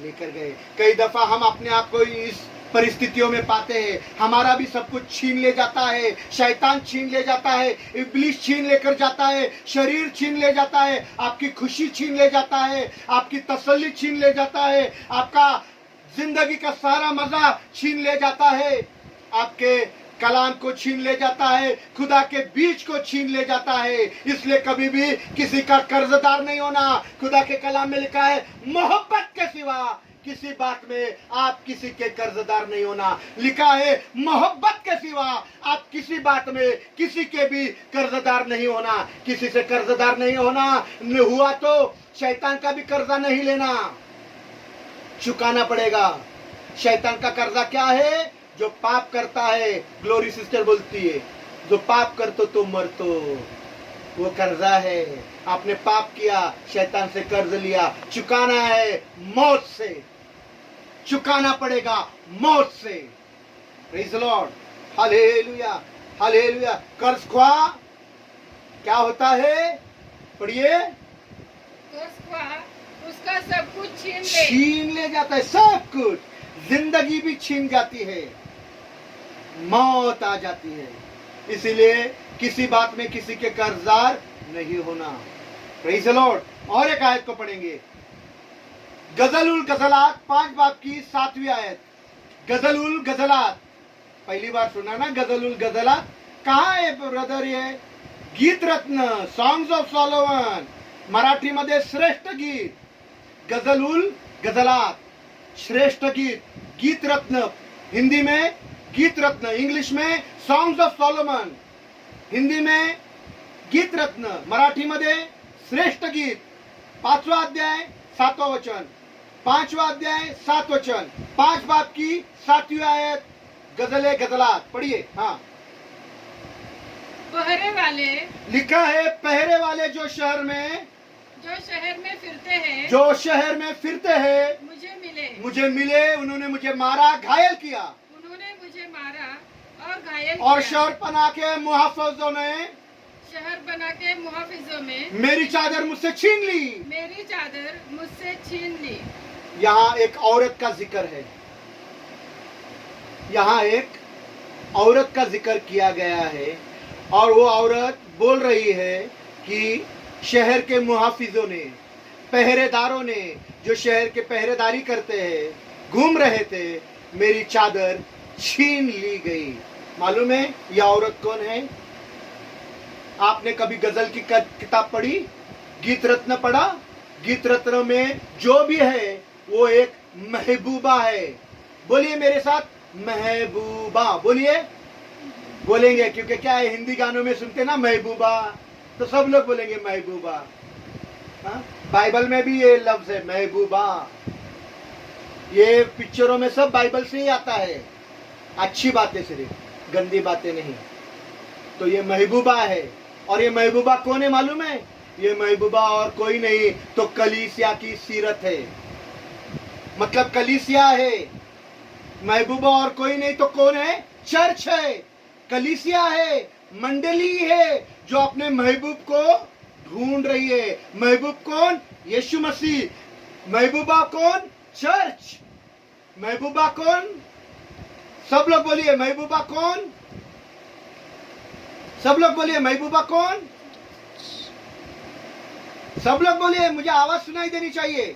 लेकर गए। कई दफा हम अपने आप को इस परिस्थितियों में पाते हैं, हमारा भी सब कुछ छीन ले जाता है। शैतान छीन ले जाता है, इब्लिस छीन लेकर जाता है, शरीर छीन ले जाता है, आपकी खुशी छीन ले जाता है, आपकी तसल्ली छीन ले जाता है, आपका जिंदगी का सारा मजा छीन ले जाता है, आपके कलाम को छीन ले जाता है, खुदा के बीज को छीन ले जाता है। इसलिए कभी भी किसी का कर्जदार नहीं होना। खुदा के कलाम में लिखा है, मोहब्बत के सिवा किसी बात में आप किसी के कर्जदार नहीं होना। लिखा है, मोहब्बत के सिवा आप किसी बात में किसी के भी कर्जदार नहीं होना। किसी से कर्जदार नहीं होना, हुआ तो शैतान का भी कर्जा नहीं लेना, चुकाना पड़ेगा। शैतान का कर्जा क्या है? जो पाप करता है, ग्लोरी सिस्टर बोलती है, जो पाप कर तो मर तो, वो कर्जा है। आपने पाप किया, शैतान से कर्ज लिया, चुकाना है मौत से, चुकाना पड़ेगा मौत से। Praise the Lord, hallelujah, hallelujah. कर्ज ख्वा क्या होता है? पढ़िए। कर्ज ख्वा उसका सब कुछ छीन ले जाता है, सब कुछ। जिंदगी भी छीन जाती है, मौत आ जाती है। इसीलिए किसी बात में किसी के कर्जदार नहीं होना। Praise the Lord. और एक आयत को पढ़ेंगे, गजल उल गजलात 5 बाब की 7वीं आयत। गजल उल गजलात, पहली बार सुना ना गजल उल गजलात? कहाँ है ब्रदर ये? गीत रत्न, सॉन्ग्स ऑफ सॉलोमन, मराठी मध्ये श्रेष्ठ गीत। गजल उल गजलात, श्रेष्ठ गीत, गीत रत्न। हिंदी में गीत रत्न, इंग्लिश में सॉन्ग्स ऑफ सॉलोमन, हिंदी में गीत रत्न, मराठी मध्ये श्रेष्ठ गीत। 5वां अध्याय 7वां वचन, 5वां अध्याय 7 वचन, 5 बाब की 7वीं आयत, गजले गजलात। पढ़िए। हाँ, पहरे वाले, लिखा है पहरे वाले जो शहर में फिरते हैं, जो शहर में फिरते हैं मुझे मिले। उन्होंने मुझे मारा, घायल किया। उन्होंने मुझे मारा और घायल और किया। शहर बना के मुहाफिजों ने शहर बना के मुहाफिजों में मेरी चादर मुझसे छीन ली। मेरी चादर मुझसे छीन ली। यहाँ एक औरत का जिक्र है, यहाँ एक औरत का जिक्र किया गया है, और वो औरत बोल रही है कि शहर के मुहाफिजों ने, पहरेदारों ने, जो शहर के पहरेदारी करते हैं, घूम रहे थे, मेरी चादर छीन ली गई। मालूम है यह औरत कौन है? आपने कभी गजल की किताब पढ़ी, गीत रत्न पढ़ा? गीत रत्न में जो भी है वो एक महबूबा है। बोलिए मेरे साथ, महबूबा। बोलिए, बोलेंगे, क्योंकि क्या है, हिंदी गानों में सुनते ना महबूबा, तो सब लोग बोलेंगे महबूबा। हाँ? बाइबल में भी ये लफ्ज है महबूबा। ये पिक्चरों में सब बाइबल से ही आता है, अच्छी बातें सिर्फ, गंदी बातें नहीं। तो ये महबूबा है, और ये महबूबा कौन है मालूम है? ये महबूबा और कोई नहीं तो कलीसिया की सीरत है, मतलब कलीसिया है। महबूबा और कोई नहीं तो कौन है? चर्च है, कलीसिया है, मंडली है, जो अपने महबूब को ढूंढ रही है। महबूब कौन? यीशु मसीह। महबूबा कौन? चर्च। महबूबा कौन? सब लोग बोलिए, महबूबा कौन? सब लोग बोलिए, महबूबा कौन? सब लोग बोलिए, मुझे आवाज सुनाई देनी चाहिए।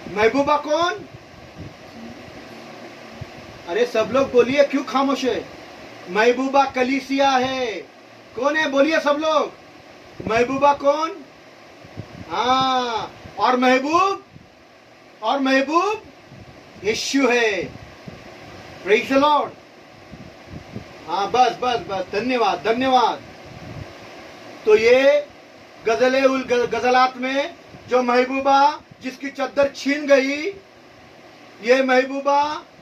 महबूबा कौन? अरे सब लोग बोलिए, क्यों खामोश है? महबूबा कलीसिया है। कौन है? बोलिए सब लोग। महबूबा कौन? हाँ, और महबूब, और महबूब यीशु है। Praise the Lord. हाँ, बस बस बस, धन्यवाद धन्यवाद। तो ये गजले उल गजलात में जो महबूबा जिसकी चद्दर छीन गई, ये महबूबा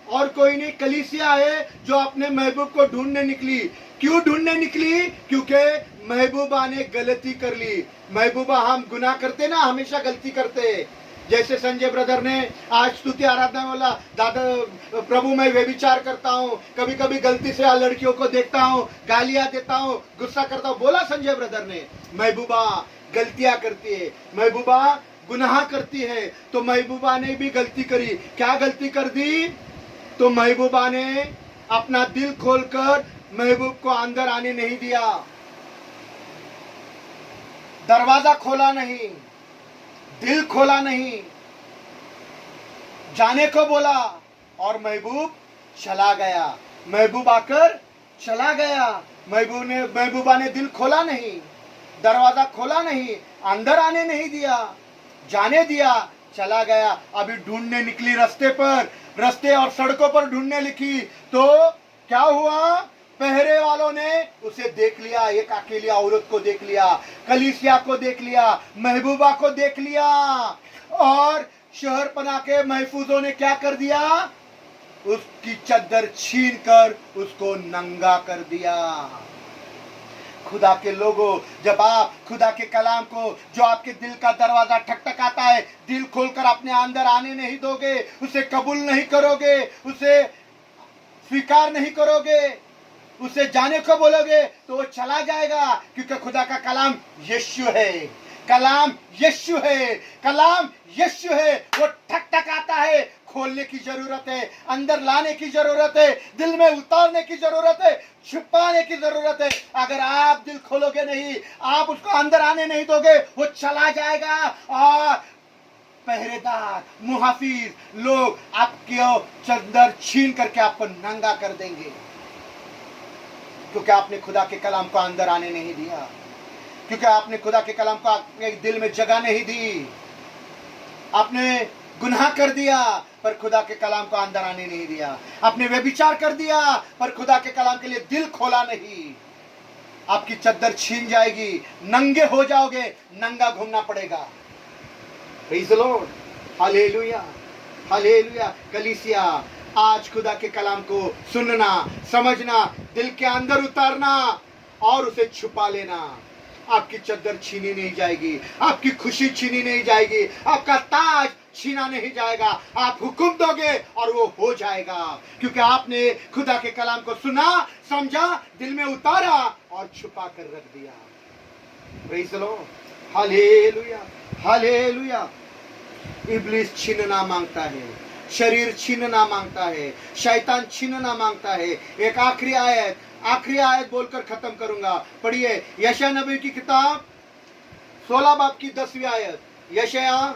और कोई नहीं, कलीसिया है जो अपने महबूब को ढूंढने निकली। क्यों ढूंढने निकली? क्योंकि महबूबा ने गलती कर ली। महबूबा, हम गुनाह करते ना, हमेशा गलती करते। जैसे संजय ब्रदर ने आज स्तुति आराधना बोला, दादा प्रभु मैं व्यभिचार करता हूँ, कभी कभी गलती से लड़कियों को देखता हूँ, गालियां देता हूँ, गुस्सा करता हूँ, बोला संजय ब्रदर ने। महबूबा गलतियां करती है, महबूबा गुनाह करती है। तो महबूबा ने भी गलती करी। क्या गलती कर दी? तो महबूबा ने अपना दिल खोलकर महबूब को अंदर आने नहीं दिया, दरवाजा खोला नहीं, दिल खोला नहीं, जाने को बोला, और महबूब चला गया। महबूब आकर चला गया। महबूबा ने दिल खोला नहीं, दरवाजा खोला नहीं, अंदर आने नहीं दिया, जाने दिया, चला गया। अभी ढूंढने निकली रास्ते पर, रास्ते और सड़कों पर ढूंढने लिखी, तो क्या हुआ? पहरे वालों ने उसे देख लिया, एक अकेली औरत को देख लिया, कलीसिया को देख लिया, महबूबा को देख लिया, और शहर बना के महफूजों ने क्या कर दिया? उसकी चद्दर छीन कर उसको नंगा कर दिया। खुदा के लोगों, जब आप खुदा के कलाम को, जो आपके दिल का दरवाजा ठकठकाता है, दिल खोलकर अपने अंदर आने नहीं दोगे, उसे कबूल नहीं करोगे, उसे स्वीकार नहीं करोगे, उसे जाने को बोलोगे, तो वो चला जाएगा। क्योंकि खुदा का कलाम यीशु है, कलाम यीशु है, कलाम यीशु है। वो ठकठकाता है, खोलने की जरूरत है, अंदर लाने की जरूरत है, दिल में उतारने की जरूरत है, छुपाने की जरूरत है। अगर आप दिल खोलोगे नहीं, आप उसको अंदर आने नहीं दोगे, वो चला जाएगा और पहरेदार, मुहाफिज लोग आपके चद्दर छीन करके आपको नंगा कर देंगे, क्योंकि आपने खुदा के कलाम को अंदर आने नहीं दिया, क्योंकि आपने खुदा के कलाम को आपके दिल में जगह नहीं दी। आपने गुनाह कर दिया पर खुदा के कलाम को अंदर आने नहीं दिया। आपने व्यभिचार कर दिया पर खुदा के कलाम के लिए दिल खोला नहीं। आपकी चद्दर छीन जाएगी, नंगे हो जाओगे, नंगा घूमना पड़ेगा। Praise the Lord, hallelujah, hallelujah. कलीसिया, आज खुदा के कलाम को सुनना, समझना, दिल के अंदर उतारना और उसे छुपा लेना। आपकी चद्दर छीनी नहीं जाएगी, आपकी खुशी छीनी नहीं जाएगी, आपका ताज छीना नहीं जाएगा। आप हुक्म दोगे और वो हो जाएगा, क्योंकि आपने खुदा के कलाम को सुना, समझा, दिल में उतारा और छुपा कर रख दिया। Praise the Lord, hallelujah, hallelujah. इब्लीस छीनना मांगता है, शरीर छीनना मांगता है, शैतान छीनना मांगता है। एक आखिरी आयत बोलकर खत्म करूंगा। पढ़िए यशायाह नबी की किताब 16 बाब की 10वीं आयत, यशायाह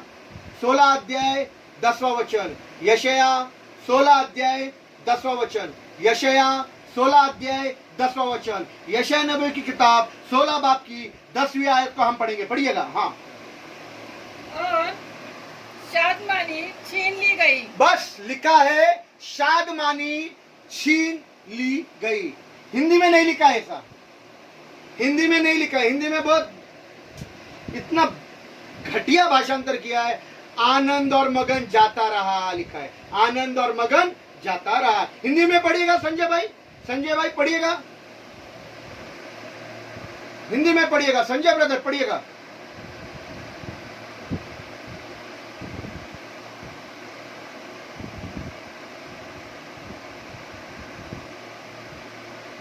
16 अध्याय 10वां वचन, यशायाह 16 अध्याय 10वां वचन, यशायाह 16 अध्याय 10वां वचन, यशायाह नबी की किताब 16 बाब की 10वीं आयत को हम पढ़ेंगे। पढ़िएगा। हाँ, और शादमानी छीन ली गई। बस लिखा है शादमानी छीन ली गई। हिंदी में नहीं लिखा है ऐसा, हिंदी में नहीं लिखा है। हिंदी में बहुत इतना घटिया भाषांतर किया है। आनंद और मगन जाता रहा लिखा है, आनंद और मगन जाता रहा। हिंदी में पढ़िएगा संजय भाई पढ़िएगा, हिंदी में पढ़िएगा। संजय ब्रदर पढ़िएगा।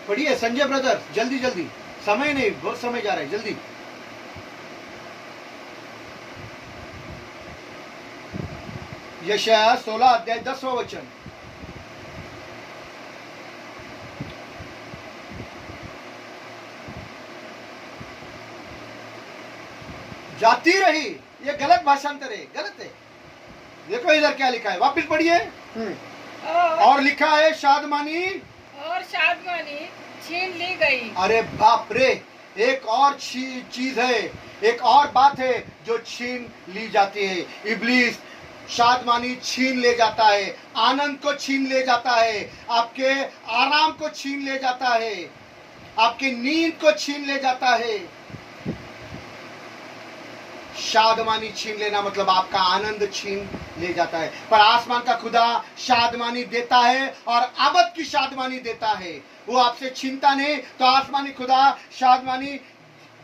पढ़िए संजय ब्रदर, जल्दी जल्दी, समय नहीं, बहुत समय जा रहा है, जल्दी। यशायाह 16 अध्याय 10वां वचन, जाती रही। ये गलत भाषांतर है, गलत है। देखो इधर क्या लिखा है, वापस पढ़िए। और लिखा है शादमानी छीन ली गई। अरे बाप रे, एक और चीज है, एक और बात है जो छीन ली जाती है। इब्लीस शादमानी छीन ले जाता है, आनंद को छीन ले जाता है, आपके आराम को छीन ले जाता है, आपकी नींद को छीन ले जाता है। शादमानी छीन लेना मतलब आपका आनंद छीन ले जाता है। पर आसमान का खुदा शादमानी देता है और अबद की शादमानी देता है। वो आपसे छीनता नहीं, तो आसमानी खुदा शादमानी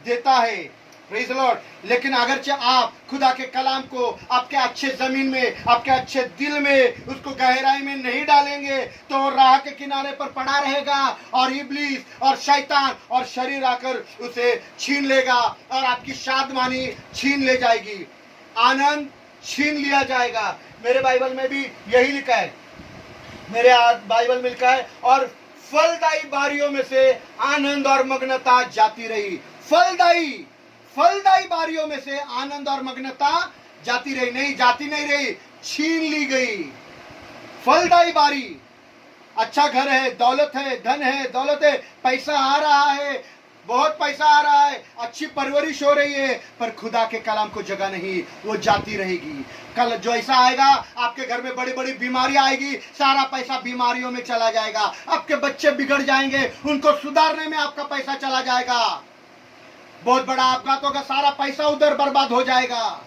देता है। Praise the Lord. लेकिन अगरचे आप खुदा के कलाम को आपके अच्छे जमीन में, आपके अच्छे दिल में, उसको गहराई में नहीं डालेंगे, तो राह के किनारे पर पड़ा रहेगा और इब्लीस और शैतान और शरीर आकर उसे छीन लेगा और आपकी शादमानी छीन ले जाएगी, आनंद छीन लिया जाएगा। मेरे बाइबल में भी यही लिखा है, मेरे बाइबल में लिखा है, और फलदायी बारियों में से आनंद और मग्नता जाती रही। फलदायी बारियों में से आनंद और मग्नता जाती रही, नहीं जाती नहीं रही, छीन ली गई। फलदायी बारी, अच्छा घर है, दौलत है, धन है, दौलत है, पैसा आ रहा है, बहुत पैसा आ रहा है, अच्छी परवरिश हो रही है, पर खुदा के कलाम को जगह नहीं, वो जाती रहेगी। कल जो ऐसा आएगा, आपके घर में बड़ी बड़ी बीमारियां आएगी, सारा पैसा बीमारियों में चला जाएगा, आपके बच्चे बिगड़ जाएंगे, उनको सुधारने में आपका पैसा चला जाएगा, बहुत बड़ा आपघात होगा, सारा पैसा उधर बर्बाद हो जाएगा।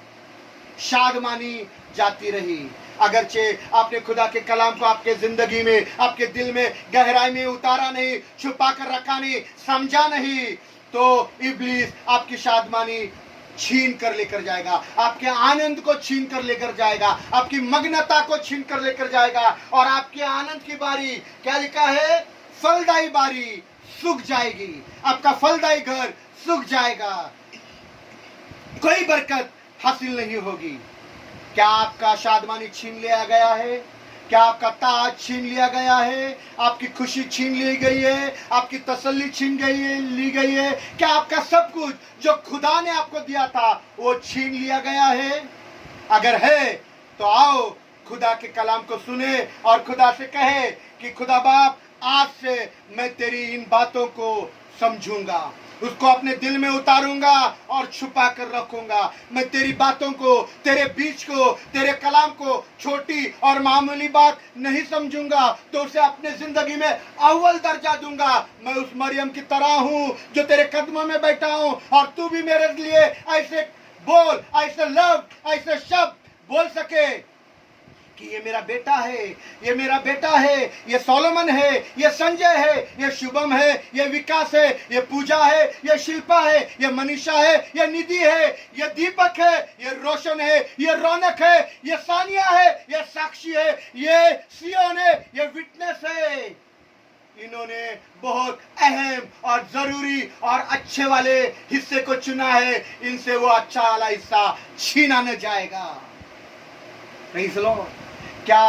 शादमानी जाती रही। अगरचे आपने खुदा के कलाम को आपके जिंदगी में, आपके दिल में गहराई में उतारा नहीं, छुपा कर रखा नहीं, समझा नहीं, तो इब्लीस आपकी शादमानी छीन कर लेकर जाएगा, आपके आनंद को छीन कर लेकर जाएगा, आपकी मग्नता को छीन कर लेकर जाएगा, और आपके आनंद की बारी, क्या लिखा है, फलदायी बारी सूख जाएगी, आपका फलदायी घर सूख जाएगा, कोई बरकत हासिल नहीं होगी। क्या आपका शादमानी छीन लिया गया है? क्या आपका ताज छीन लिया गया है? आपकी खुशी छीन ली गई है? आपकी तसल्ली छीन गई है, ली गई है? क्या आपका सब कुछ जो खुदा ने आपको दिया था वो छीन लिया गया है? अगर है तो आओ खुदा के कलाम को सुने और खुदा से कहे कि खुदा बाप, आज से मैं तेरी इन बातों को समझूंगा, उसको अपने दिल में उतारूंगा और छुपा कर रखूंगा। मैं तेरी बातों को, तेरे बीच को, तेरे कलाम को छोटी और मामूली बात नहीं समझूंगा, तो उसे अपने जिंदगी में अव्वल दर्जा दूंगा। मैं उस मरियम की तरह हूं जो तेरे कदमों में बैठा हूं, और तू भी मेरे लिए ऐसे बोल, ऐसे लफ्ज, ऐसे शब्द बोल सके कि ये मेरा बेटा है, ये मेरा बेटा है, ये सोलोमन है, ये संजय है, ये शुभम है, ये विकास है, ये पूजा है, ये शिल्पा है, ये मनीषा है, ये निधि है, ये दीपक है, ये रोशन है, ये रौनक है, ये सानिया है, ये साक्षी है, ये सियोन है, ये विटनेस है। इन्होंने बहुत अहम और जरूरी और अच्छे वाले हिस्से को चुना है, इनसे वो अच्छा वाला हिस्सा छीना न जाएगा। Praise the Lord. क्या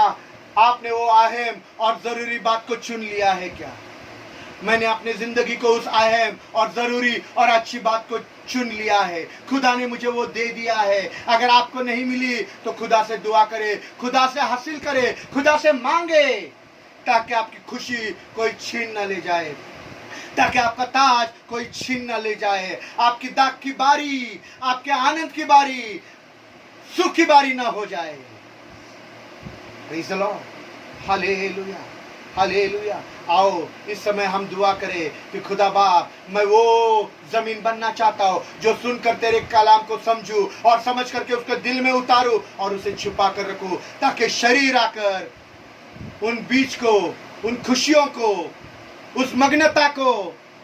आपने वो अहम और जरूरी बात को चुन लिया है? क्या मैंने अपनी जिंदगी को उस अहम और जरूरी और अच्छी बात को चुन लिया है? खुदा ने मुझे वो दे दिया है। अगर आपको नहीं मिली तो खुदा से दुआ करे, खुदा से हासिल करे, खुदा से मांगे, ताकि आपकी खुशी कोई छीन न ले जाए, ताकि आपका ताज कोई छीन न ले जाए, आपकी दाग की बारी, आपके आनंद की बारी, सुख की बारी ना हो जाए। Praise the Lord. Hallelujah, hallelujah. आओ इस समय हम दुआ करें कि खुदा बाप, मैं वो जमीन बनना चाहता हूँ जो सुनकर तेरे कलाम को समझूं और समझ करके उसको दिल में उतारूं और उसे छुपा कर रखूं, ताकि शरीर आकर उन बीज को, उन खुशियों को, उस मग्नता को,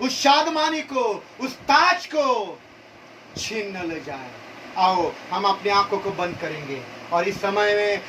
उस शादमानी को, उस ताज को छीन न ले जाए। आओ हम अपनी आंखों को बंद करेंगे और इस समय में